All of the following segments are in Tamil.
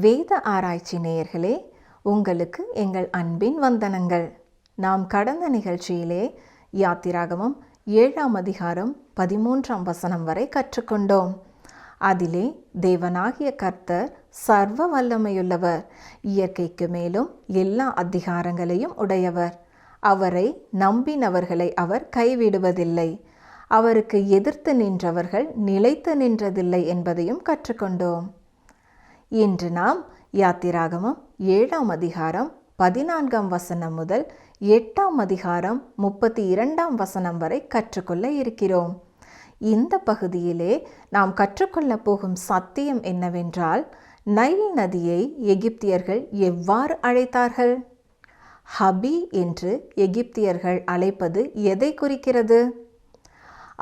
வேத ஆராய்ச்சி நேயர்களே, உங்களுக்கு எங்கள் அன்பின் வந்தனங்கள். நாம் கடந்த நிகழ்ச்சியிலே யாத்திராகமம் 7ஆம் அதிகாரம் 13ஆம் வசனம் வரை கற்றுக்கொண்டோம். அதிலே தேவனாகிய கர்த்தர் சர்வ வல்லமையுள்ளவர், இயற்கைக்கு மேலும் எல்லா அதிகாரங்களையும் உடையவர். அவரை நம்பினவர்களை அவர் கைவிடுவதில்லை. அவருக்கு எதிர்த்து நின்றவர்கள் நிலைத்து நின்றதில்லை என்பதையும் கற்றுக்கொண்டோம். இன்று நாம் யாத்திராகமம் 7ஆம் அதிகாரம் 14ஆம் வசனம் முதல் 8ஆம் அதிகாரம் 32ஆம் வசனம் வரை கற்றுக்கொள்ள இருக்கிறோம். இந்த பகுதியிலே நாம் கற்றுக்கொள்ளப் போகும் சத்தியம் என்னவென்றால், நைல் நதியை எகிப்தியர்கள் எவ்வாறு அழைத்தார்கள்? ஹபி என்று எகிப்தியர்கள் அழைப்பது எதை குறிக்கிறது?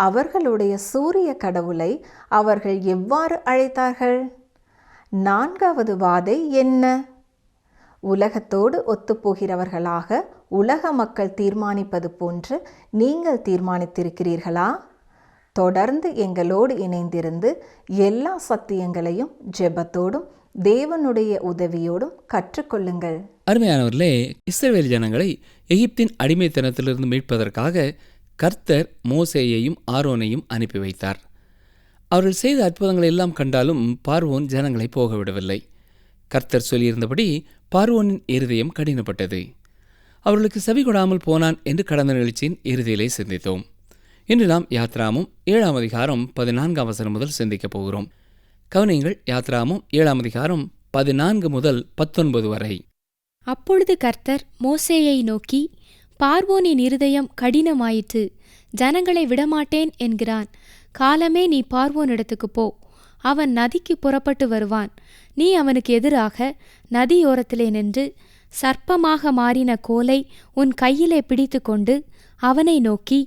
அவர்களுடைய சூரிய கடவுளை அவர்கள் எவ்வாறு அழைத்தார்கள்? 4வது வாதை என்ன? உலகத்தோடு ஒத்துப்போகிறவர்களாக உலக மக்கள் தீர்மானிப்பது போன்று நீங்கள் தீர்மானித்திருக்கிறீர்களா? தொடர்ந்து எங்களோடு இணைந்திருந்து எல்லா சத்தியங்களையும் ஜெபத்தோடும் தேவனுடைய உதவியோடும் கற்றுக்கொள்ளுங்கள். அருமையானவர்களே, இஸ்ரவேல் ஜனங்களை எகிப்தின் அடிமைத்தனத்திலிருந்து மீட்பதற்காக கர்த்தர் மோசேயையும் ஆரோனையும் அனுப்பி வைத்தார். அவர்கள் செய்த அற்புதங்களை எல்லாம் கண்டாலும் பார்வோன் ஜனங்களை போக விடவில்லை. கர்த்தர் சொல்லியிருந்தபடி பார்வோனின் இருதயம் கடினப்பட்டது. அவர்களுக்கு செவி கொடாமல் போனான் என்று கடந்த நிகழ்ச்சியின் இறுதியிலே சிந்தித்தோம். இன்று நாம் யாத்ராகமம் 7ஆம் அதிகாரம் 14ஆம் வசனம் முதல் சிந்திக்கப் போகிறோம். கவனியங்கள், யாத்ராகமம் 7ஆம் அதிகாரம் 14 முதல் 19 வரை. அப்பொழுது கர்த்தர் மோசேயை நோக்கி, பார்வோனின் இருதயம் கடினமாயிற்று, ஜனங்களை விடமாட்டேன் என்கிறான். காலமே நீ பார்வோனிடத்துக்கு போ, அவன் நதிக்கு புறப்பட்டு வருவான். நீ அவனுக்கு எதிராக நதியோரத்திலே நின்று சர்ப்பமாக மாறின கோலை உன் கையிலே பிடித்து கொண்டு அவனை நோக்கி,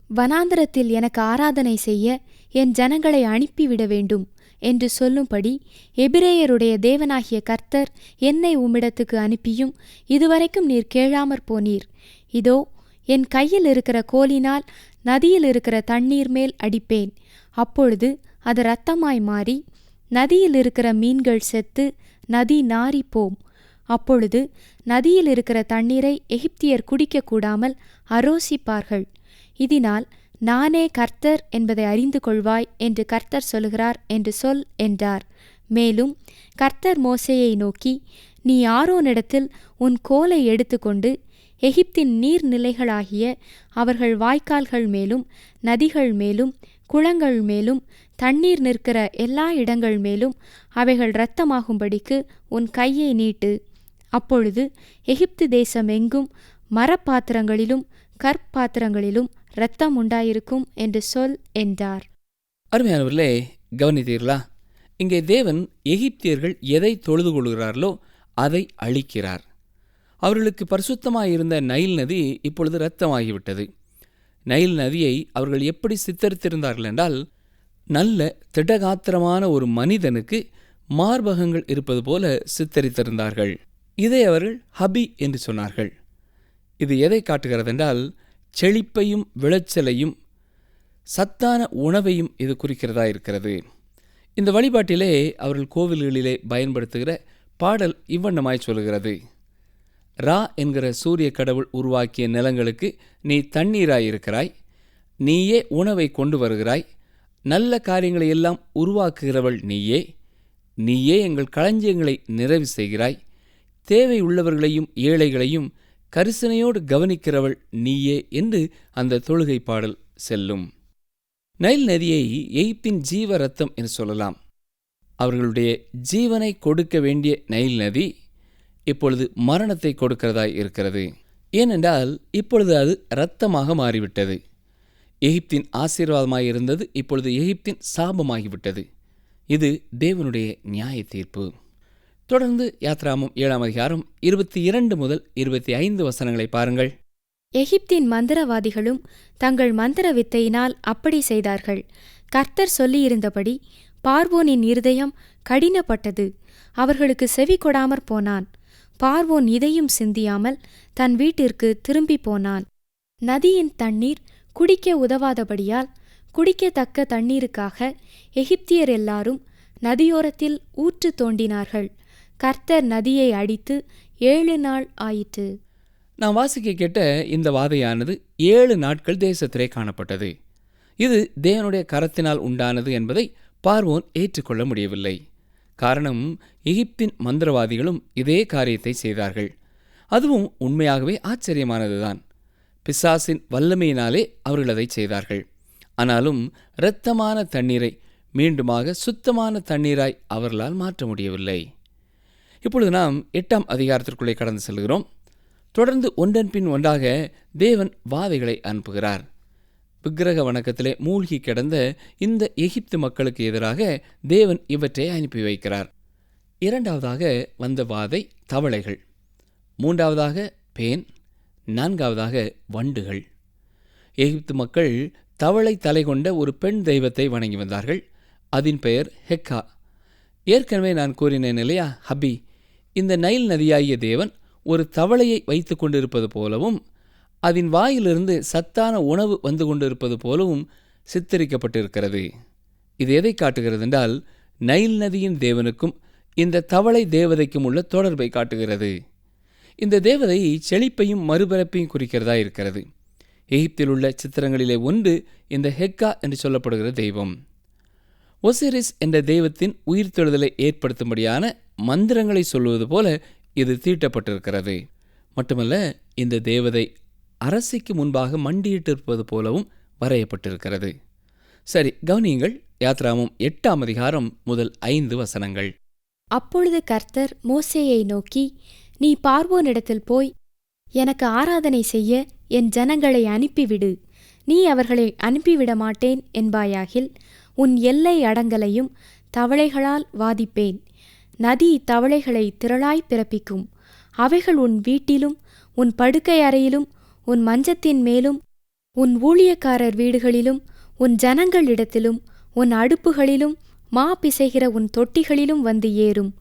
வனாந்தரத்தில் எனக்கு ஆராதனை செய்ய என் ஜனங்களை அனுப்பிவிட வேண்டும் என்று சொல்லும்படி எபிரேயருடைய தேவனாகிய கர்த்தர் என்னை உம்மிடத்துக்கு அனுப்பியும் இதுவரைக்கும் நீர் கேளாமற் போனீர். இதோ என் கையில் இருக்கிற கோலினால் நதியில் இருக்கிற தண்ணீர் மேல் அடிப்பேன். அப்பொழுது அது இரத்தமாய் மாறி நதியில் இருக்கிற மீன்கள் செத்து நதி நாறிப்போம். அப்பொழுது நதியில் இருக்கிற தண்ணீரை எகிப்தியர் குடிக்கக்கூடாமல் அரோசிப்பார்கள். இதனால் நானே கர்த்தர் என்பதை அறிந்து கொள்வாய் என்று கர்த்தர் சொல்லுகிறார் என்று சொல் என்றார். மேலும் கர்த்தர் மோசேயை நோக்கி, நீ ஆரோனிடத்தில் உன் கோலை எடுத்துக்கொண்டு எகிப்தின் நீர்நிலைகளாகிய அவர்கள் வாய்க்கால்கள் மேலும் நதிகள் மேலும் குளங்கள் மேலும் தண்ணீர் நிற்கிற எல்லா இடங்கள் மேலும் அவைகள் இரத்தமாகும்படிக்கு உன் கையை நீட்டு. அப்பொழுது எகிப்து தேசம் எங்கும் மரப்பாத்திரங்களிலும் கற்பாத்திரங்களிலும் இரத்தம் உண்டாயிருக்கும் என்று சொல் என்றார். அருமையானவர்களே, கவனித்தீர்களா? இங்கே தேவன் எகிப்தியர்கள் எதை தொழுது கொள்கிறார்களோ அதை அழிக்கிறார். அவர்களுக்கு பரிசுத்தமாயிருந்த நைல் நதி இப்பொழுது இரத்தமாகிவிட்டது. நைல் நதியை அவர்கள் எப்படி சித்தரித்திருந்தார்கள் என்றால், நல்ல திடகாத்திரமான ஒரு மனிதனுக்கு மார்பகங்கள் இருப்பது போல சித்தரித்திருந்தார்கள். இதை அவர்கள் ஹபி என்று சொன்னார்கள். இது எதை காட்டுகிறது என்றால், செழிப்பையும் விளைச்சலையும் சத்தான உணவையும் இது குறிக்கிறதா இருக்கிறது. இந்த வழிபாட்டிலே அவர்கள் கோவில்களிலே பயன்படுத்துகிற பாடல் இவ்வண்ணமாய் சொல்கிறது: ரா என்கிற சூரிய கடவுள் உருவாக்கிய நிலங்களுக்கு நீ தண்ணீராயிருக்கிறாய், நீயே உணவை கொண்டு வருகிறாய், நல்ல காரியங்களை எல்லாம் உருவாக்குகிறவள் நீயே, நீயே எங்கள் களஞ்சியங்களை நிறைவு செய்கிறாய், தேவை உள்ளவர்களையும் ஏழைகளையும் கரிசனையோடு கவனிக்கிறவள் நீயே என்று அந்த தொழுகை பாடல் செல்லும். நைல் நதியை எகிப்தின் ஜீவ ரத்தம் என்று சொல்லலாம். அவர்களுடைய ஜீவனை கொடுக்க வேண்டிய நைல் நதி இப்பொழுது மரணத்தை கொடுக்கிறதாய் இருக்கிறது. ஏனென்றால் இப்பொழுது அது இரத்தமாக மாறிவிட்டது. எகிப்தின் ஆசீர்வாதமாயிருந்தது இப்பொழுது எகிப்தின் சாபமாகிவிட்டது. இது தேவனுடைய நியாய தீர்ப்பு. தொடர்ந்து யாத்ராகமம் 7ஆம் அதிகாரம் 22 முதல் 25 வசனங்களை பாருங்கள். எகிப்தின் மந்திரவாதிகளும் தங்கள் மந்திர வித்தையினால் அப்படி செய்தார்கள். கர்த்தர் சொல்லியிருந்தபடி பார்வோனின் இருதயம் கடினப்பட்டது, அவர்களுக்கு செவி கொடாமற் போனான். பார்வோன் இதையும் சிந்தியாமல் தன் வீட்டிற்கு திரும்பி போனான். நதியின் தண்ணீர் குடிக்க உதவாதபடியால் குடிக்கத்தக்க தண்ணீருக்காக எகிப்தியர் எல்லாரும் நதியோரத்தில் ஊற்று தோண்டினார்கள். கர்த்தர் நதியை அடித்து 7 நாள் ஆயிற்று. நாம் வாசிக்க கேட்ட இந்த வாதையானது 7 நாட்கள் தேசத்திலே காணப்பட்டது. இது தேவனுடைய கரத்தினால் உண்டானது என்பதை பார்வோன் ஏற்றுக்கொள்ள முடியவில்லை. காரணம், எகிப்தின் மந்திரவாதிகளும் இதே காரியத்தை செய்தார்கள். அதுவும் உண்மையாகவே ஆச்சரியமானதுதான். பிசாசின் வல்லமையினாலே அவர்கள் அதை செய்தார்கள். ஆனாலும் இரத்தமான தண்ணீரை மீண்டுமாக சுத்தமான தண்ணீராய் அவர்களால் மாற்ற முடியவில்லை. இப்பொழுது நாம் 8ஆம் அதிகாரத்திற்குள்ளே கடந்து செல்கிறோம். தொடர்ந்து ஒன்றன் பின் ஒன்றாக தேவன் வாதைகளை அனுப்புகிறார். விக்கிரக வணக்கத்திலே மூழ்கி கிடந்த இந்த எகிப்து மக்களுக்கு எதிராக தேவன் இவற்றை அனுப்பி வைக்கிறார். 2ஆவதாக வந்த வாதை தவளைகள், 3ஆவதாக பேன், 4ஆவதாக வண்டுகள். எகிப்து மக்கள் தவளை தலை கொண்ட ஒரு பெண் தெய்வத்தை வணங்கி வந்தார்கள். அதன் பெயர் ஹெக்கா. ஏற்கனவே நான் கூறினேன் இல்லையா, ஹபி, இந்த நைல் நதியாகிய தேவன் ஒரு தவளையை வைத்து கொண்டிருப்பது போலவும் அதன் வாயிலிருந்து சத்தான உணவு வந்து கொண்டிருப்பது போலவும் சித்தரிக்கப்பட்டிருக்கிறது. இது எதை காட்டுகிறது என்றால், நைல் நதியின் தேவனுக்கும் இந்த தவளை தேவதைக்கும் உள்ள தொடர்பை காட்டுகிறது. இந்த தேவதை செழிப்பையும் மறுபிறப்பையும் குறிக்கிறதா இருக்கிறது. எகிப்தில் உள்ள சித்திரங்களிலே ஒன்று இந்த ஹெக்கா என்று சொல்லப்படுகிற தெய்வம். ஒசிரிஸ் என்ற தெய்வத்தின் உயிர்த்தெழுதலை ஏற்படுத்தும்படியான மந்திரங்களை சொல்லுவது போல இது தீட்டப்பட்டிருக்கிறது. மட்டுமல்ல, இந்த தேவதை அரசிக்கு முன்பாக மண்டியிட்டிருப்பது போலவும் வரையப்பட்டிருக்கிறது. சரி, கவனியுங்கள். யாத்ராகமம் 8ஆம் அதிகாரம் முதல் 5 வசனங்கள். அப்பொழுது கர்த்தர் மோசேயை நோக்கி, நீ பார்வோனிடத்தில் போய் எனக்கு ஆராதனை செய்ய என் ஜனங்களை அனுப்பிவிடு. நீ அவர்களை அனுப்பிவிட மாட்டேன் என்பாயாகில் உன் எல்லை அடங்கலையும் தவளைகளால் வாதிப்பேன். நதி தவளைகளை திரளாய் பிறப்பிக்கும். அவைகள் உன் வீட்டிலும் உன் படுக்கை அறையிலும் உன் மஞ்சத்தின் மேலும் உன் ஊழியக்காரர் வீடுகளிலும் உன் ஜனங்களிடத்திலும் உன் அடுப்புகளிலும் மா பிசைகிற உன் தொட்டிகளிலும் வந்து ஏறும்.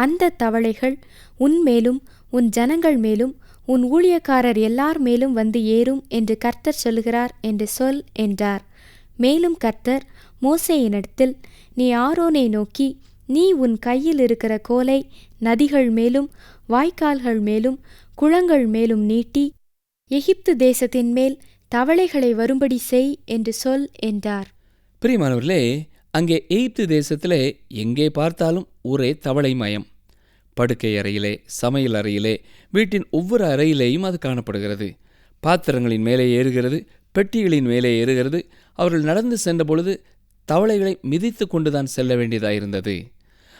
அந்த தவளைகள் உன் மேலும் உன் ஜனங்கள் மேலும் உன் ஊழியக்காரர் எல்லார் மேலும் வந்து ஏறும் என்று கர்த்தர் சொல்லுகிறார் என்று சொல் என்றார். மேலும் கர்த்தர் மோசேயினிடத்தில், நீ ஆரோனை நோக்கி, நீ உன் கையில் இருக்கிற கோலை நதிகள் மேலும் வாய்க்கால்கள் மேலும் குளங்கள் மேலும் நீட்டி எகிப்து தேசத்தின் மேல் தவளைகளை வரும்படி செய் என்று சொல் என்றார். பிரியமானவர்களே, அங்கே எகிப்து தேசத்திலே எங்கே பார்த்தாலும் ஒரே தவளை மயம். படுக்கை அறையிலே, சமையல் அறையிலே, வீட்டின் ஒவ்வொரு அறையிலேயும் அது காணப்படுகிறது. பாத்திரங்களின் மேலே ஏறுகிறது, பெட்டிகளின் மேலே ஏறுகிறது. அவர்கள் நடந்து சென்ற பொழுது தவளைகளை மிதித்து கொண்டுதான் செல்ல வேண்டியதாயிருந்தது.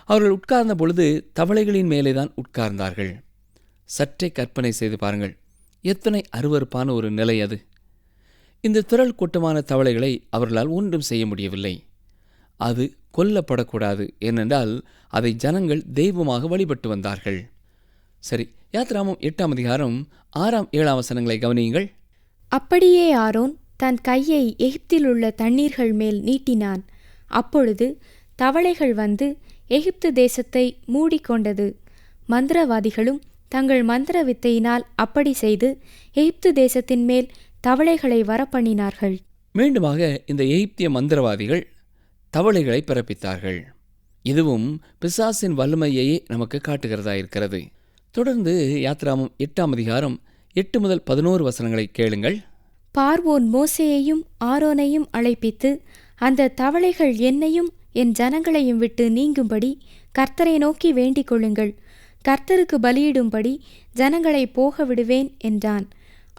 அவர்கள் உட்கார்ந்த பொழுது தவளைகளின் மேலே தான் உட்கார்ந்தார்கள். சற்றே கற்பனை செய்து பாருங்கள், எத்தனை அருவருப்பான ஒரு நிலை அது. இந்த திரள் கூட்டமான தவளைகளை அவர்களால் ஒன்றும் செய்ய முடியவில்லை. அது கொல்லப்படக்கூடாது, ஏனென்றால் அதை ஜனங்கள் தெய்வமாக வழிபட்டு வந்தார்கள். சரி, யாத்ராகமம் 8ஆம் அதிகாரம் 6, 7 வசனங்களை கவனியுங்கள். அப்படியே ஆரோன் தன் கையை எகிப்தில் உள்ள தண்ணீர்கள் மேல் நீட்டினான். அப்பொழுது தவளைகள் வந்து எகிப்து தேசத்தை மூடிக்கொண்டது. மந்திரவாதிகளும் தங்கள் மந்திர வித்தையினால் அப்படி செய்து எகிப்து தேசத்தின் மேல் தவளைகளை வரப்பண்ணினார்கள். மீண்டுமாக இந்த எகிப்திய மந்திரவாதிகள் தவளைகளை பிறப்பித்தார்கள். இதுவும் பிசாசின் வல்லமையையே நமக்கு காட்டுகிறதா இருக்கிறது. தொடர்ந்து யாத்ராகமம் 8ஆம் அதிகாரம் 8 முதல் 11 வசனங்களை கேளுங்கள். பார்வோன் மோசேயையும் ஆரோனையும் அழைப்பித்து, அந்த தவளைகள் என்னையும் என் ஜனங்களையும் விட்டு நீங்கும்படி கர்த்தரை நோக்கி வேண்டிக் கொள்ளுங்கள். கர்த்தருக்கு பலியிடும்படி ஜனங்களை போக விடுவேன் என்றான்.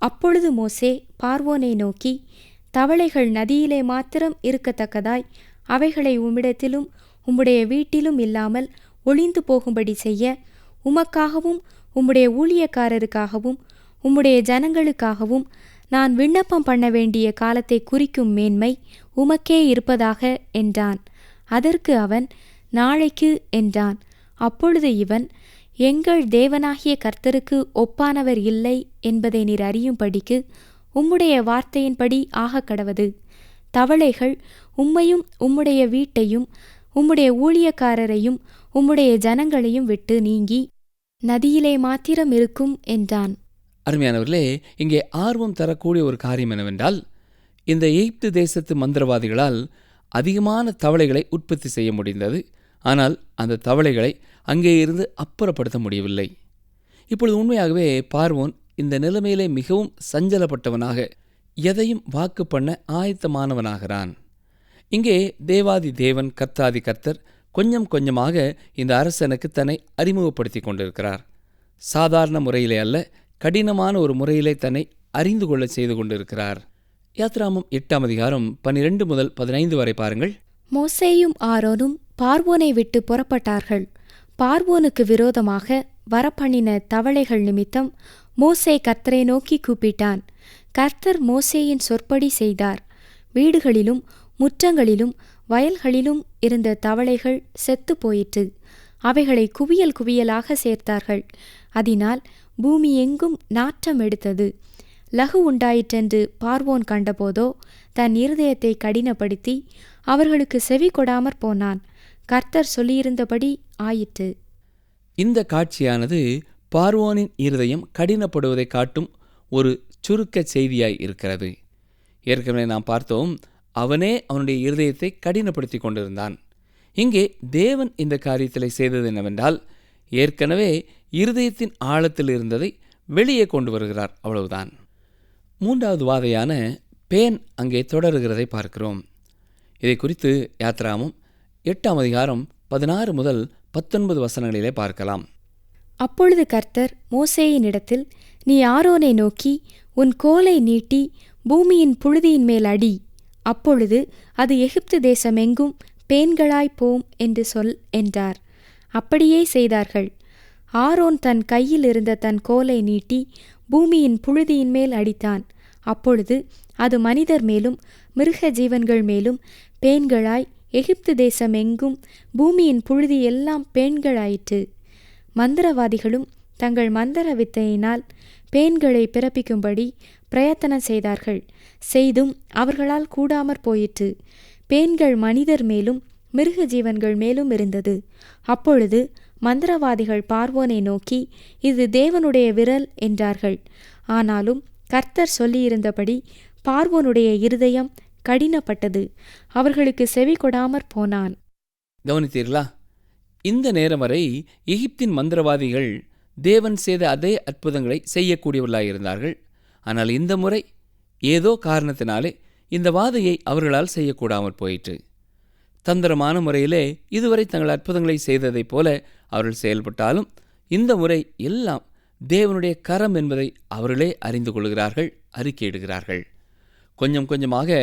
அப்பொழுது மோசே பார்வோனை நோக்கி, தவளைகள் நதியிலே மாத்திரம் இருக்கத்தக்கதாய் அவைகளை உம்மிடத்திலும் உம்முடைய வீட்டிலும் இல்லாமல் ஒளிந்து போகும்படி செய்ய உமக்காகவும் உம்முடைய ஊழியக்காரருக்காகவும் உம்முடைய ஜனங்களுக்காகவும் நான் விண்ணப்பம் பண்ண வேண்டிய காலத்தை குறிக்கும் மேன்மை உமக்கே இருப்பதாக என்றான். அதற்கு அவன், நாளைக்கு என்றான். அப்பொழுது இவன், எங்கள் தேவனாகிய கர்த்தருக்கு ஒப்பானவர் இல்லை என்பதை நீர் அறியும்படிக்கு உம்முடைய வார்த்தையின்படி ஆகக்கடவது. தவளைகள் உம்மையும் உம்முடைய வீட்டையும் உம்முடைய ஊழியக்காரரையும் உம்முடைய ஜனங்களையும் விட்டு நீங்கி நதியிலே மாத்திரம் இருக்கும் என்றான். அருமையானவர்களே, இங்கே ஆர்வம் தரக்கூடிய ஒரு காரியம் என்னவென்றால், இந்த எகிப்து தேசத்து மந்திரவாதிகளால் அதிகமான தவளைகளை உற்பத்தி செய்ய முடிந்தது. ஆனால் அந்த தவளைகளை அங்கே இருந்து அப்புறப்படுத்த முடியவில்லை. இப்பொழுது உண்மையாகவே பார்வோன் இந்த நிலைமையிலே மிகவும் சஞ்சலப்பட்டவனாக, எதையும் வாக்கு பண்ண ஆயத்தமானவனாகிறான். இங்கே தேவாதி தேவன் கர்த்தாதி கர்த்தர் கொஞ்சம் கொஞ்சமாக இந்த அரசனுக்கு தன்னை அறிமுகப்படுத்தி கொண்டிருக்கிறார். சாதாரண முறையிலே அல்ல, கடினமான ஒரு முறையிலே தன்னை அறிந்து கொள்ள செய்து கொண்டிருக்கிறார். யாத்ராமம் 8ஆம் அதிகாரம் 12 முதல் 15 வரை பாருங்கள். மோசேயும் ஆரோனும் பார்வோனை விட்டு புறப்பட்டார்கள். பார்வோனுக்கு விரோதமாக வரப்பண்ணின தவளைகள் நிமித்தம் மோசே கர்த்தரை நோக்கி கூப்பிட்டான். கர்த்தர் மோசேயின் சொற்படி செய்தார். வீடுகளிலும் முற்றங்களிலும் வயல்களிலும் இருந்த தவளைகள் செத்து போயிற்று. அவைகளை குவியல் குவியலாக சேர்த்தார்கள். அதனால் பூமி எங்கும் நாற்றம் எடுத்தது. லகு உண்டாயிற்றென்று பார்வோன் கண்டபோதோ தன் இருதயத்தை கடினப்படுத்தி அவர்களுக்கு செவி கொடாமற் போனான். கர்த்தர் சொல்லியிருந்தபடி ஆயிற்று. இந்த காட்சியானது பார்வோனின் இருதயம் கடினப்படுவதை காட்டும் ஒரு சுருக்க செய்தியாய் இருக்கிறது. ஏற்கனவே நாம் பார்த்தோம், அவனே அவனுடைய இருதயத்தை கடினப்படுத்தி கொண்டிருந்தான். இங்கே தேவன் இந்த காரியத்தில் செய்தது என்னவென்றால், ஏற்கனவே இருதயத்தின் ஆழத்தில் இருந்ததை வெளியே கொண்டு வருகிறார், அவ்வளவுதான். 3வது வாதையான பேன் அங்கே தொடருகிறதை பார்க்கிறோம். இதை குறித்து யாத்ராமம் 8ஆம் அதிகாரம் 16 முதல் 19 வசனங்களிலே பார்க்கலாம். அப்பொழுது கர்த்தர் மோசேயினிடத்தில், நீ ஆரோனை நோக்கி உன் கோலை நீட்டி பூமியின் புழுதியின் மேல் அடி, அப்பொழுது அது எகிப்து தேசமெங்கும் பேன்களாய் போம் என்று சொல் என்றார். அப்படியே செய்தார்கள். ஆரோன் தன் கையில் இருந்த தன் கோலை நீட்டி பூமியின் புழுதியின் மேல் அடித்தான். அப்பொழுது அது மனிதர் மேலும் மிருக ஜீவன்கள் மேலும் பேன்களாய் எகிப்து தேசம் எங்கும் பூமியின் புழுதி எல்லாம் பேன்களாயிற்று. மந்திரவாதிகளும் தங்கள் மந்திர வித்தையினால் பேன்களை பிறப்பிக்கும்படி பிரயத்தனம் செய்தார்கள். செய்தும் அவர்களால் கூடாமற் போயிற்று. பேன்கள் மனிதர் மேலும் மிருக ஜீவன்கள் மேலும் இருந்தது. அப்பொழுது மந்திரவாதிகள் பார்வோனை நோக்கி, இது தேவனுடைய விரல் என்றார்கள். ஆனாலும் கர்த்தர் சொல்லியிருந்தபடி பார்வோனுடைய இருதயம் கடினப்பட்டது. அவர்களுக்கு செவி கொடாமற் போனான். கவனித்தீர்களா? இந்த நேரம் வரை எகிப்தின் மந்திரவாதிகள் தேவன் செய்த அதே அற்புதங்களை செய்யக்கூடியவர்களாயிருந்தார்கள். ஆனால் இந்த முறை ஏதோ காரணத்தினாலே இந்த வாதையை அவர்களால் செய்யக்கூடாமற் போயிற்று. தந்திரமான முறையிலே இதுவரை தங்கள் அற்புதங்களை செய்ததைப் போல அவர்கள் செயல்பட்டாலும் இந்த முறை எல்லாம் தேவனுடைய கரம் என்பதை அவர்களே அறிந்து கொள்கிறார்கள், அறிக்கையிடுகிறார்கள். கொஞ்சம் கொஞ்சமாக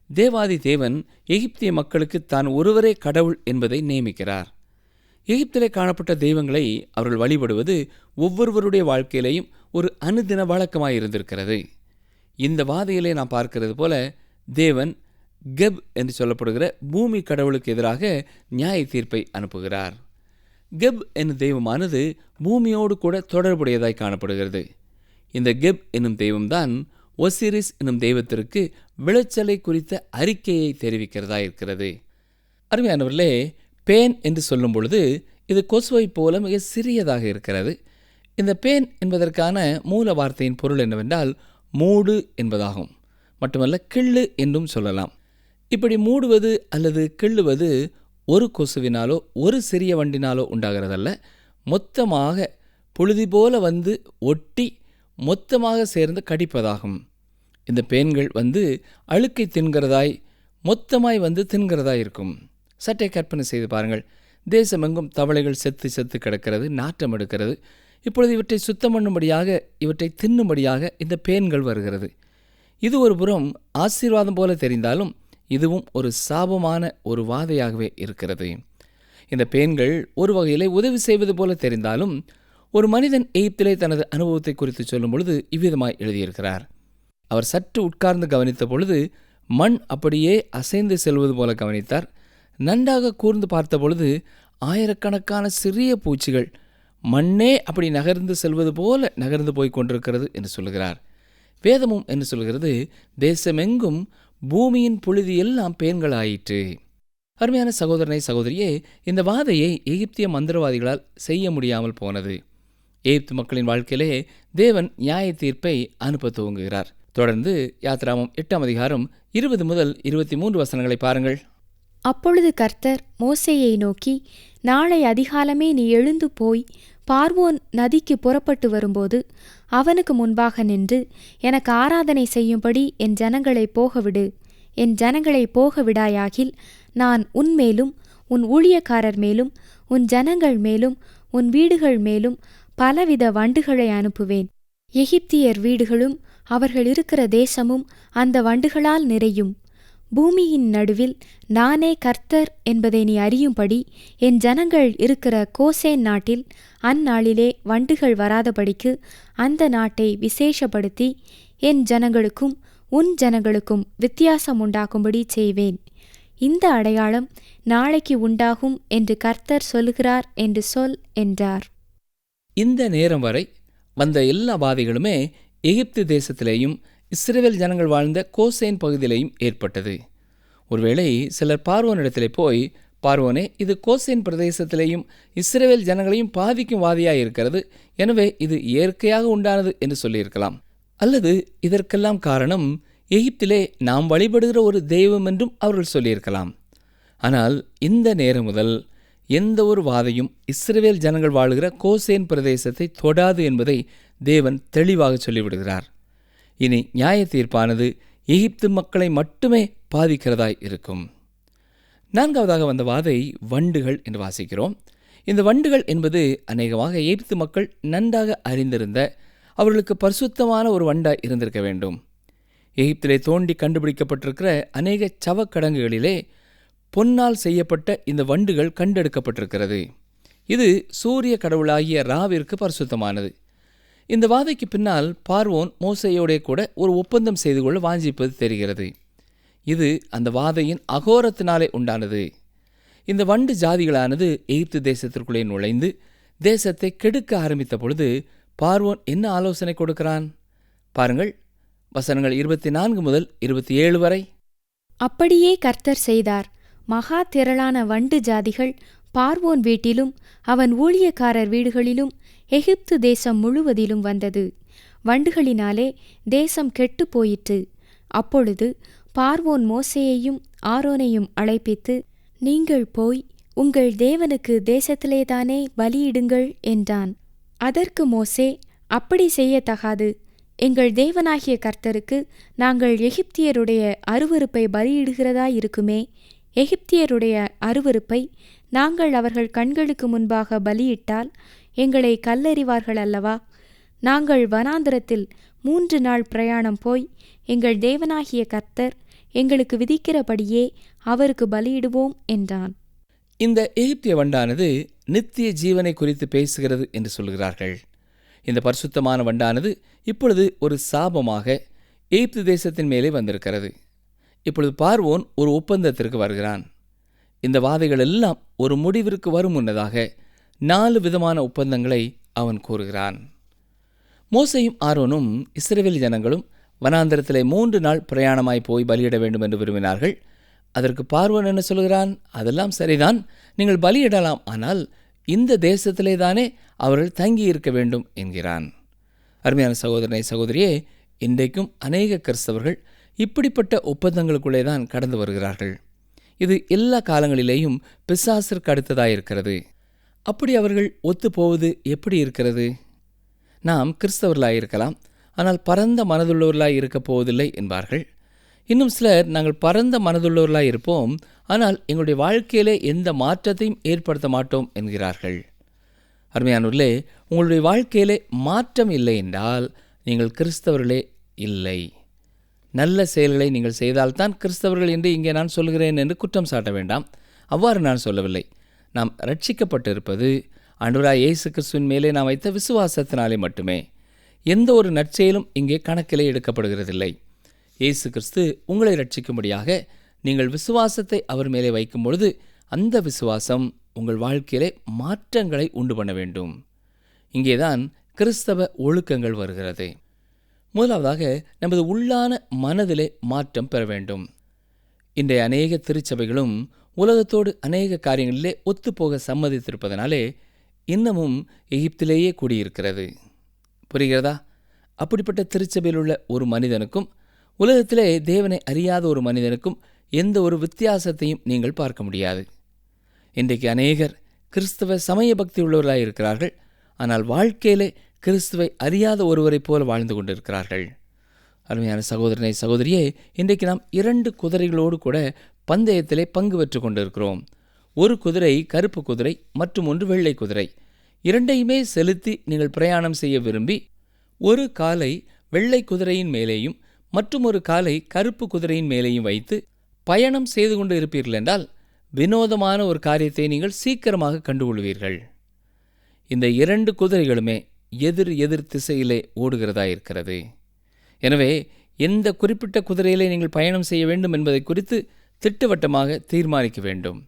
தேவாதி தேவன் எகிப்திய மக்களுக்கு தான் ஒருவரே கடவுள் என்பதை நியமிக்கிறார். எகிப்திலே காணப்பட்ட தெய்வங்களை அவர்கள் வழிபடுவது ஒவ்வொருவருடைய வாழ்க்கையிலேயும் ஒரு அனுதின வழக்கமாயிருந்திருக்கிறது. இந்த வாதையிலே நாம் பார்க்கிறது போல தேவன் கெப் என்று சொல்லப்படுகிற பூமி கடவுளுக்கு எதிராக நியாய தீர்ப்பை அனுப்புகிறார். கெப் என்னும் தெய்வமானது பூமியோடு கூட தொடர்புடையதாய் காணப்படுகிறது. இந்த கெப் என்னும் தெய்வம்தான் ஒசிரிஸ் என்னும் தெய்வத்திற்கு விளைச்சலை குறித்த அறிக்கையை தெரிவிக்கிறதா இருக்கிறது. அருமையானவர்களே, பேன் என்று சொல்லும் பொழுது இது கொசுவை போல மிக சிறியதாக இருக்கிறது. இந்த பேன் என்பதற்கான மூல வார்த்தையின் பொருள் என்னவென்றால் மூடு என்பதாகும். மட்டுமல்ல, கிள்ளு என்றும் சொல்லலாம். இப்படி மூடுவது அல்லது கிள்ளுவது ஒரு கொசுவினாலோ ஒரு சிறிய வண்டினாலோ உண்டாகிறதல்ல. மொத்தமாக புழுதி போல வந்து ஒட்டி மொத்தமாக சேர்ந்து கடிப்பதாகும். இந்த பேன்கள் அழுக்கை தின்கிறதாய் மொத்தமாய் தின்கிறதாய் இருக்கும். சற்றே கற்பனை செய்து பாருங்கள். தேசமெங்கும் தவளைகள் செத்து செத்து கிடக்கிறது, நாற்றம் எடுக்கிறது. இப்பொழுது இவற்றை சுத்தம் பண்ணும்படியாக, இவற்றை தின்னும்படியாக இந்த பேன்கள் வருகிறது. இது ஒரு புறம் ஆசீர்வாதம் போல தெரிந்தாலும் இதுவும் ஒரு சாபமான ஒரு வாதையாகவே இருக்கிறது. இந்த பேன்கள் ஒரு வகையிலே உதவி செய்வது போல தெரிந்தாலும் ஒரு மனிதன் எகிப்திலே தனது அனுபவத்தை குறித்து சொல்லும் பொழுது இவ்விதமாய் எழுதியிருக்கிறார். அவர் சற்று உட்கார்ந்து கவனித்த பொழுது மண் அப்படியே அசைந்து செல்வது போல கவனித்தார். நன்றாக கூர்ந்து பார்த்த பொழுது ஆயிரக்கணக்கான சிறிய பூச்சிகள் மண்ணே அப்படி நகர்ந்து செல்வது போல நகர்ந்து போய் கொண்டிருக்கிறது என்று சொல்லுகிறார். வேதமும் என்று சொல்கிறது, தேசமெங்கும் பூமியின் புழுதி எல்லாம் பேன்கள் ஆயிற்று. அருமையான சகோதரனை சகோதரியே, இந்த வாதையை எகிப்திய மந்திரவாதிகளால் செய்ய முடியாமல் போனது. எகிப்து மக்களின் வாழ்க்கையிலே தேவன் நியாய தீர்ப்பை அனுப்ப துவங்குகிறார். தொடர்ந்து யாத்ராமம் 8ஆம் அதிகாரம் 20 முதல் 23 வசனங்களை பாருங்கள். அப்பொழுது கர்த்தர் மோசேயை நோக்கி, நாளை அதிகாலமே நீ எழுந்து போய் பார்வோன் நதிக்கு புறப்பட்டு வரும்போது அவனுக்கு முன்பாக நின்று எனக்கு ஆராதனை செய்யும்படி என் ஜனங்களை போகவிடு. என் ஜனங்களை போக விடாயாகில் நான் உன்மேலும் உன் ஊழியக்காரர் மேலும் உன் ஜனங்கள் மேலும் உன் வீடுகள் மேலும் பலவித வண்டுகளை அனுப்புவேன். எகிப்தியர் வீடுகளும் அவர்கள் இருக்கிற தேசமும் அந்த வண்டுகளால் நிறையும். பூமியின் நடுவில் நானே கர்த்தர் என்பதை நீ அறியும்படி என் ஜனங்கள் இருக்கிற கோசேன் நாட்டில் அந்நாளிலே வண்டுகள் வராதபடிக்கு அந்த நாட்டை விசேஷப்படுத்தி என் ஜனங்களுக்கும் உன் ஜனங்களுக்கும் வித்தியாசம் உண்டாக்கும்படி செய்வேன். இந்த அடையாளம் நாளைக்கு உண்டாகும் என்று கர்த்தர் சொல்லுகிறார் என்று சொல் என்றார். இந்த நேரம் வரை வந்த எல்லா பாதைகளுமே எகிப்து தேசத்திலேயும் இஸ்ரவேல் ஜனங்கள் வாழ்ந்த கோசேன் பகுதியிலேயும் ஏற்பட்டது. ஒருவேளை சிலர் பார்வோனிடத்திலே போய், பார்வோனே, இது கோசேன் பிரதேசத்திலேயும் இஸ்ரவேல் ஜனங்களையும் பாதிக்கும் வாதியாக இருக்கிறது, எனவே இது இயற்கையாக உண்டானது என்று சொல்லியிருக்கலாம். அல்லது இதற்கெல்லாம் காரணம் எகிப்திலே நாம் வழிபடுகிற ஒரு தெய்வம் என்றும் அவர்கள் சொல்லியிருக்கலாம். ஆனால் இந்த நேரம் முதல் எந்த ஒரு வாதையும் இஸ்ரவேல் ஜனங்கள் வாழுகிற கோசேன் பிரதேசத்தை தொடாது என்பதை தேவன் தெளிவாக சொல்லிவிடுகிறார். இனி நியாய தீர்ப்பானது எகிப்து மக்களை மட்டுமே பாதிக்கிறதாய் இருக்கும். 4வதாக வந்த வாதை வண்டுகள் என்று வாசிக்கிறோம். இந்த வண்டுகள் என்பது அநேகமாக எகிப்து மக்கள் நன்றாக அறிந்திருந்த, அவர்களுக்கு பரிசுத்தமான ஒரு வண்டாய் இருந்திருக்க வேண்டும். எகிப்திலே தோண்டி கண்டுபிடிக்கப்பட்டிருக்கிற அநேக சவக்கடங்குகளிலே பொன்னால் செய்யப்பட்ட இந்த வண்டுகள் கண்டெடுக்கப்பட்டிருக்கிறது. இது சூரிய கடவுளாகிய ராவிற்கு பரிசுத்தமானது. இந்த வாதைக்கு பின்னால் பார்வோன் மோசேயோடே கூட ஒரு ஒப்பந்தம் செய்து கொள்ள வாஞ்சிப்பது தெரிகிறது. இது அந்த வாதையின் அகோரத்தினாலே உண்டானது. இந்த வண்டு ஜாதிகளானது எகிப்து தேசத்திற்குள்ளே நுழைந்து தேசத்தை கெடுக்க ஆரம்பித்த பொழுது பார்வோன் என்ன ஆலோசனை கொடுக்கிறான் பாருங்கள். வசனங்கள் 24 முதல் 27 வரை. அப்படியே கர்த்தர் செய்தார். மகா திரளான வண்டு ஜாதிகள் பார்வோன் வீட்டிலும் அவன் ஊழியக்காரர் வீடுகளிலும் எகிப்து தேசம் முழுவதிலும் வந்தது. வண்டுகளினாலே தேசம் கெட்டு போயிற்று. அப்பொழுது பார்வோன் மோசேயையும் ஆரோனையும் அழைப்பித்து, நீங்கள் போய் உங்கள் தேவனுக்கு தேசத்திலேதானே பலியிடுங்கள் என்றான். அதற்கு மோசே, அப்படி செய்யத்தகாது. எங்கள் தேவனாகிய கர்த்தருக்கு நாங்கள் எகிப்தியருடைய அருவருப்பை பலியிடுகிறதாயிருக்குமே. எகிப்தியருடைய அருவருப்பை நாங்கள் அவர்கள் கண்களுக்கு முன்பாக பலியிட்டால் எங்களை கல்லெறிவார்கள் அல்லவா? நாங்கள் வனாந்திரத்தில் 3 நாள் பிரயாணம் போய் எங்கள் தேவனாகிய கர்த்தர் எங்களுக்கு விதிக்கிறபடியே அவருக்கு பலியிடுவோம் என்றான். இந்த எகிப்திய வண்டானது நித்திய ஜீவனை குறித்து பேசுகிறது என்று சொல்கிறார்கள். இந்த பரிசுத்தமான வண்டானது இப்பொழுது ஒரு சாபமாக எகிப்து தேசத்தின் மேலே வந்திருக்கிறது. இப்பொழுது பார்வோன் ஒரு ஒப்பந்தத்திற்கு வருகிறான். இந்த வாதைகள் எல்லாம் ஒரு முடிவிற்கு வரும் முன்னதாக 4 விதமான ஒப்பந்தங்களை அவன் கூறுகிறான். மோசேயும் ஆரோனும் இஸ்ரவேல் ஜனங்களும் வனாந்திரத்திலே 3 நாள் பிரயாணமாய் போய் பலியிட வேண்டும் என்று விரும்பினார்கள். அதற்கு பார்வோன் என்ன சொல்கிறான்? அதெல்லாம் சரிதான், நீங்கள் பலியிடலாம், ஆனால் இந்த தேசத்திலே தானே அவர்கள் தங்கி இருக்க வேண்டும் என்கிறான். அருமையான சகோதரனை சகோதரியே, இன்றைக்கும் அநேக கிறிஸ்தவர்கள் இப்படிப்பட்ட ஒப்பந்தங்களுக்குள்ளே தான் கடந்து வருகிறார்கள். இது எல்லா காலங்களிலேயும் பிசாசிற்கு அடுத்ததாயிருக்கிறது. அப்படி அவர்கள் ஒத்துப்போவது எப்படி இருக்கிறது? நாம் கிறிஸ்தவர்களாயிருக்கலாம், ஆனால் பரந்த மனதுள்ளவர்களாய் இருக்கப் போவதில்லை என்பார்கள். இன்னும் சிலர், நாங்கள் பரந்த மனதுள்ளவர்களாய் இருப்போம், ஆனால் எங்களுடைய வாழ்க்கையிலே எந்த மாற்றத்தையும் ஏற்படுத்த மாட்டோம் என்கிறார்கள். அருமையானவர்களே, உங்களுடைய வாழ்க்கையிலே மாற்றம் இல்லை என்றால் நீங்கள் கிறிஸ்தவர்களே இல்லை. நல்ல செயல்களை நீங்கள் செய்தால்தான் கிறிஸ்தவர்கள் என்று இங்கே நான் சொல்கிறேன் என்று குற்றம் சாட்ட வேண்டாம். அவ்வாறு நான் சொல்லவில்லை. நாம் ரட்சிக்கப்பட்டிருப்பது ஆண்டவராகிய இயேசு கிறிஸ்துவின் மேலே நாம் வைத்த விசுவாசத்தினாலே மட்டுமே. எந்த ஒரு நற்செயலும் இங்கே கணக்கிலே எடுக்கப்படுகிறதில்லை. இயேசு கிறிஸ்து உங்களை ரட்சிக்கும்படியாக நீங்கள் விசுவாசத்தை அவர் மேலே வைக்கும் பொழுது அந்த விசுவாசம் உங்கள் வாழ்க்கையிலே மாற்றங்களை உண்டு பண்ண வேண்டும். இங்கேதான் கிறிஸ்தவ ஒழுக்கங்கள் வருகிறது. முதலாவதாக நமது உள்ளான மனதிலே மாற்றம் பெற வேண்டும். இன்றைய அநேக திருச்சபைகளும் உலகத்தோடு அநேக காரியங்களிலே ஒத்துப்போக சம்மதித்திருப்பதனாலே இன்னமும் எகிப்திலேயே கூடியிருக்கிறது. புரிகிறதா? அப்படிப்பட்ட திருச்சபையில் உள்ள ஒரு மனிதனுக்கும் உலகத்திலே தேவனை அறியாத ஒரு மனிதனுக்கும் எந்த ஒரு வித்தியாசத்தையும் நீங்கள் பார்க்க முடியாது. இன்றைக்கு அநேகர் கிறிஸ்தவ சமய பக்தி உள்ளவர்களாக இருக்கிறார்கள். ஆனால் வாழ்க்கையிலே கிறிஸ்துவை அறியாத ஒருவரைப் போல வாழ்ந்து கொண்டிருக்கிறார்கள். அருமையான சகோதரனை சகோதரியே, இன்றைக்கு நாம் 2 குதிரைகளோடு கூட பந்தயத்திலே பங்கு பெற்று கொண்டிருக்கிறோம். ஒரு குதிரை கருப்பு குதிரை மற்றும் ஒன்று வெள்ளை குதிரை. இரண்டையுமே செலுத்தி நீங்கள் பிரயாணம் செய்ய விரும்பி ஒரு காலை வெள்ளை குதிரையின் மேலேயும் மற்றும் ஒரு காலை கருப்பு குதிரையின் மேலேயும் வைத்து பயணம் செய்து கொண்டு இருப்பீர்கள் என்றால் வினோதமான ஒரு காரியத்தை நீங்கள் சீக்கிரமாக கண்டுகொள்வீர்கள். இந்த 2 குதிரைகளுமே எதிர் திசையிலே ஓடுகிறதா இருக்கிறது. எனவே எந்த குறிப்பிட்ட குதிரையிலே நீங்கள் பயணம் செய்ய வேண்டும் என்பதை குறித்து திட்டவட்டமாக தீர்மானிக்க வேண்டும்.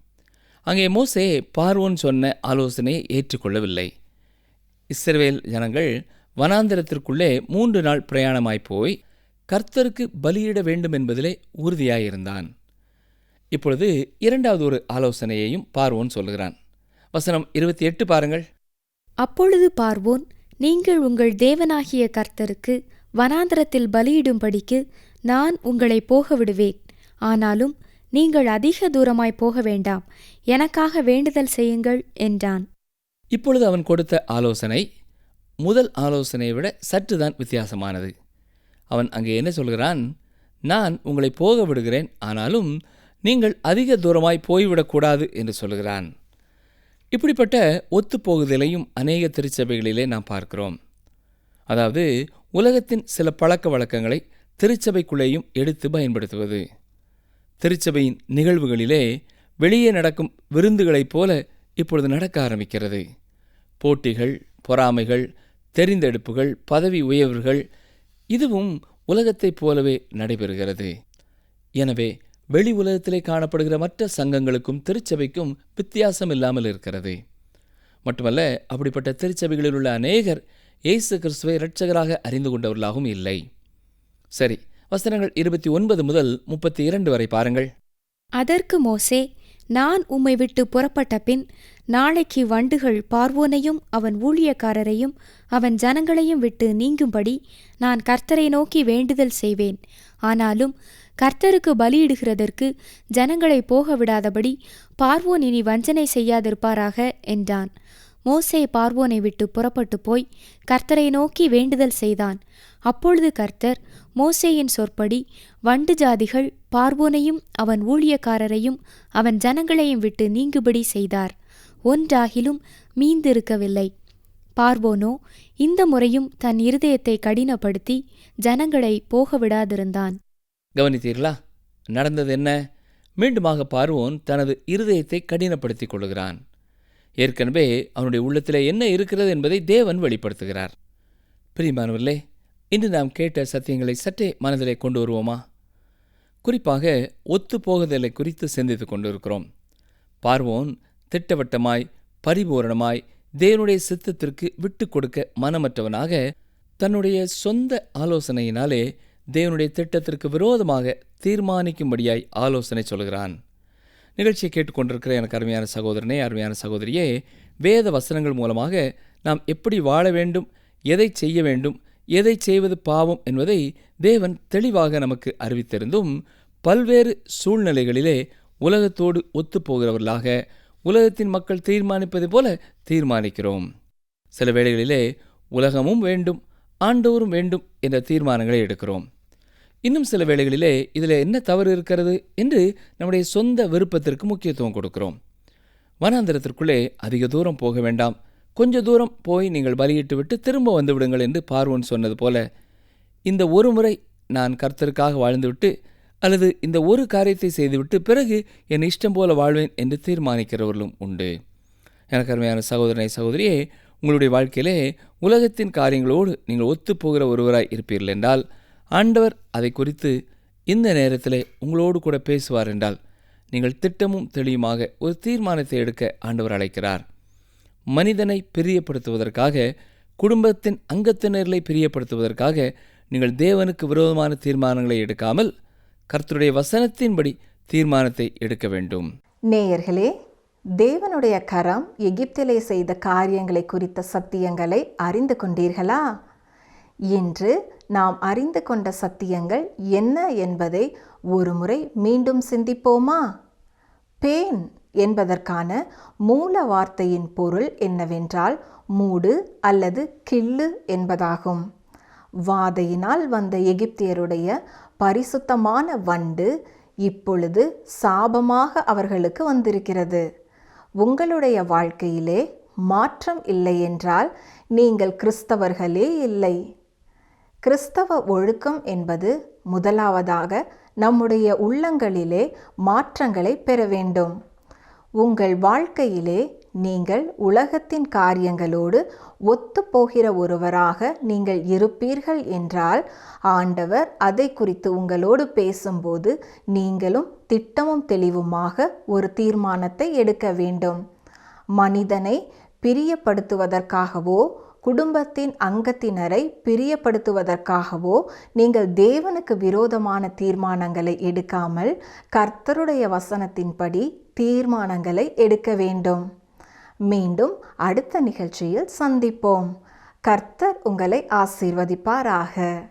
அங்கே மோசே பார்வோன் சொன்ன ஆலோசனையை ஏற்றுக்கொள்ளவில்லை. இஸ்ரவேல் ஜனங்கள் வனாந்திரத்திற்குள்ளே 3 நாள் பிரயாணமாய் போய் கர்த்தருக்கு பலியிட வேண்டும் என்பதிலே உறுதியாயிருந்தான். இப்பொழுது 2வது ஒரு ஆலோசனையையும் பார்வோன் சொல்கிறான். வசனம் 28 பாருங்கள். அப்பொழுது பார்வோன், நீங்கள் உங்கள் தேவனாகிய கர்த்தருக்கு வனாந்தரத்தில் பலியிடும்படிக்கு நான் உங்களை போக விடுவேன். ஆனாலும் நீங்கள் அதிக தூரமாய் போக வேண்டாம், எனக்காக வேண்டுதல் செய்யுங்கள் என்றான். இப்பொழுது அவன் கொடுத்த ஆலோசனை முதல் ஆலோசனையை விட சற்றுதான் வித்தியாசமானது. அவன் அங்கே என்ன சொல்கிறான்? நான் உங்களை போக விடுகிறேன், ஆனாலும் நீங்கள் அதிக தூரமாய் போய்விடக்கூடாது என்று சொல்கிறான். இப்படிப்பட்ட ஒத்துப்போகுதலையும் அநேக திருச்சபைகளிலே நாம் பார்க்கிறோம். அதாவது உலகத்தின் சில பழக்க வழக்கங்களை திருச்சபைக்குள்ளேயும் எடுத்து பயன்படுத்துவது. திருச்சபையின் நிகழ்வுகளிலே வெளியே நடக்கும் விருந்துகளைப் போல இப்பொழுது நடக்க ஆரம்பிக்கிறது. போட்டிகள், பொறாமைகள், தெரிந்தெடுப்புகள், பதவி உயர்வுகள், இதுவும் உலகத்தைப் போலவே நடைபெறுகிறது. எனவே வெளி உலகத்திலே காணப்படுகிற மற்ற சங்கங்களுக்கும் திருச்சபைக்கும் வித்தியாசம் இல்லாமல் இருக்கிறது. மட்டுமல்ல, அப்படிப்பட்ட திருச்சபைகளில் உள்ள அநேகர் இயேசு கிறிஸ்துவை இரட்சகராக அறிந்து கொண்டவர்களாகவும் இல்லை. சரி, வசனங்கள் 29 முதல் 32 வரை பாருங்கள். அதற்கு மோசே, நான் உம்மை விட்டு புறப்பட்ட பின் நாளைக்கு வண்டுகள் பார்வோனையும் அவன் ஊழியக்காரரையும் அவன் ஜனங்களையும் விட்டு நீங்கும்படி நான் கர்த்தரை நோக்கி வேண்டுதல் செய்வேன். ஆனாலும் கர்த்தருக்கு பலியிடுகிறதற்கு ஜனங்களை போக விடாதபடி பார்வோன் இனி வஞ்சனை செய்யாதிருப்பாராக என்றான். மோசே பார்வோனை விட்டு புறப்பட்டு போய் கர்த்தரை நோக்கி வேண்டுதல் செய்தான். அப்பொழுது கர்த்தர் மோசேயின் சொற்படி வண்டு ஜாதிகள் பார்வோனையும் அவன் ஊழியக்காரரையும் அவன் ஜனங்களையும் விட்டு நீங்குபடி செய்தார். ஒன்றாகிலும் மீந்திருக்கவில்லை. பார்வோனோ இந்த முறையும் தன் இருதயத்தை கடினப்படுத்தி ஜனங்களை போக விடாதிருந்தான். கவனித்தீர்களா? நடந்தது என்ன? மீண்டுமாக பார்வோன் தனது இருதயத்தை கடினப்படுத்திக் கொள்கிறான். ஏற்கனவே அவனுடைய உள்ளத்திலே என்ன இருக்கிறது என்பதை தேவன் வெளிப்படுத்துகிறார். பிரியமானவர்களே, இன்று நாம் கேட்ட சத்தியங்களை சற்றே மனதிலே கொண்டு வருவோமா? குறிப்பாக ஒத்துப்போகுதலை குறித்து சிந்தித்துக் கொண்டிருக்கிறோம். பார்வோன் திட்டவட்டமாய் பரிபூரணமாய் தேவனுடைய சித்தத்திற்கு விட்டு கொடுக்க மனமற்றவனாக தன்னுடைய சொந்த ஆலோசனையினாலே தேவனுடைய திட்டத்திற்கு விரோதமாக தீர்மானிக்கும்படியாய் ஆலோசனை சொல்கிறான். நிகழ்ச்சியை கேட்டுக்கொண்டிருக்கிற எனக்கு அருமையான சகோதரனே, அருமையான சகோதரியே, வேத வசனங்கள் மூலமாக நாம் எப்படி வாழ வேண்டும், எதை செய்ய வேண்டும், எதை செய்வது பாவம் என்பதை தேவன் தெளிவாக நமக்கு அறிவித்திருந்தும் பல்வேறு சூழ்நிலைகளிலே உலகத்தோடு ஒத்துப்போகிறவர்களாக உலகத்தின் மக்கள் தீர்மானிப்பது போல தீர்மானிக்கிறோம். சில வேளைகளிலே உலகமும் வேண்டும், ஆண்டவரும் வேண்டும் என்ற தீர்மானங்களை எடுக்கிறோம். இன்னும் சில வேளைகளிலே இதில் என்ன தவறு இருக்கிறது என்று நம்முடைய சொந்த விருப்பத்திற்கு முக்கியத்துவம் கொடுக்கிறோம். வனாந்திரத்திற்குள்ளே அதிக தூரம் போக வேண்டாம், கொஞ்ச தூரம் போய் நீங்கள் பலியிட்டு விட்டு திரும்ப வந்து விடுங்கள் என்று பார்வோன் சொன்னது போல இந்த ஒரு முறை நான் கர்த்தருக்காக வாழ்ந்துவிட்டு அல்லது இந்த ஒரு காரியத்தை செய்துவிட்டு பிறகு என் இஷ்டம் போல வாழ்வேன் என்று தீர்மானிக்கிறவர்களும் உண்டு. எனக்கு அருமையான சகோதரனை சகோதரியே, உங்களுடைய வாழ்க்கையிலே உலகத்தின் காரியங்களோடு நீங்கள் ஒத்துப்போகிற ஒருவராய் இருப்பீர்கள் என்றால் ஆண்டவர் அதை குறித்து இந்த நேரத்தில் உங்களோடு கூட பேசுவார் என்றால் நீங்கள் திட்டமும் தெளிவுமாக ஒரு தீர்மானத்தை எடுக்க ஆண்டவர் அழைக்கிறார். மனிதனை பிரியப்படுத்துவதற்காக, குடும்பத்தின் அங்கத்தினர்களை பிரியப்படுத்துவதற்காக நீங்கள் தேவனுக்கு விரோதமான தீர்மானங்களை எடுக்காமல் கர்த்தருடைய வசனத்தின்படி தீர்மானத்தை எடுக்க வேண்டும். நேயர்களே, தேவனுடைய கரம் எகிப்திலே செய்த காரியங்களை குறித்த சத்தியங்களை அறிந்து கொண்டீர்களா? இன்று நாம் அறிந்து கொண்ட சத்தியங்கள் என்ன என்பதை ஒருமுறை மீண்டும் சிந்திப்போமா? பேன் என்பதற்கான மூல வார்த்தையின் பொருள் என்னவென்றால் மூடு அல்லது கிள்ளு என்பதாகும். வாதையினால் வந்த எகிப்தியருடைய பரிசுத்தமான வண்டு இப்பொழுது சாபமாக அவர்களுக்கு வந்திருக்கிறது. உங்களுடைய வாழ்க்கையிலே மாற்றம் இல்லை என்றால் நீங்கள் கிறிஸ்தவர்களே இல்லை. கிறிஸ்தவ ஒழுக்கம் என்பது முதலாவதாக நம்முடைய உள்ளங்களிலே மாற்றங்களை பெற வேண்டும். உங்கள் வாழ்க்கையிலே நீங்கள் உலகத்தின் காரியங்களோடு ஒத்துப்போகிற ஒருவராக நீங்கள் இருப்பீர்கள் என்றால் ஆண்டவர் அதை குறித்து உங்களோடு பேசும்போது நீங்களும் திட்டமும் தெளிவுமாக ஒரு தீர்மானத்தை எடுக்க வேண்டும். மனிதனை பிரியப்படுத்துவதற்காகவோ குடும்பத்தின் அங்கத்தினரை பிரியப்படுத்துவதற்காகவோ நீங்கள் தேவனுக்கு விரோதமான தீர்மானங்களை எடுக்காமல் கர்த்தருடைய வசனத்தின்படி தீர்மானங்களை எடுக்க வேண்டும். மீண்டும் அடுத்த நிகழ்ச்சியில் சந்திப்போம். கர்த்தர் உங்களை ஆசீர்வதிப்பாராக.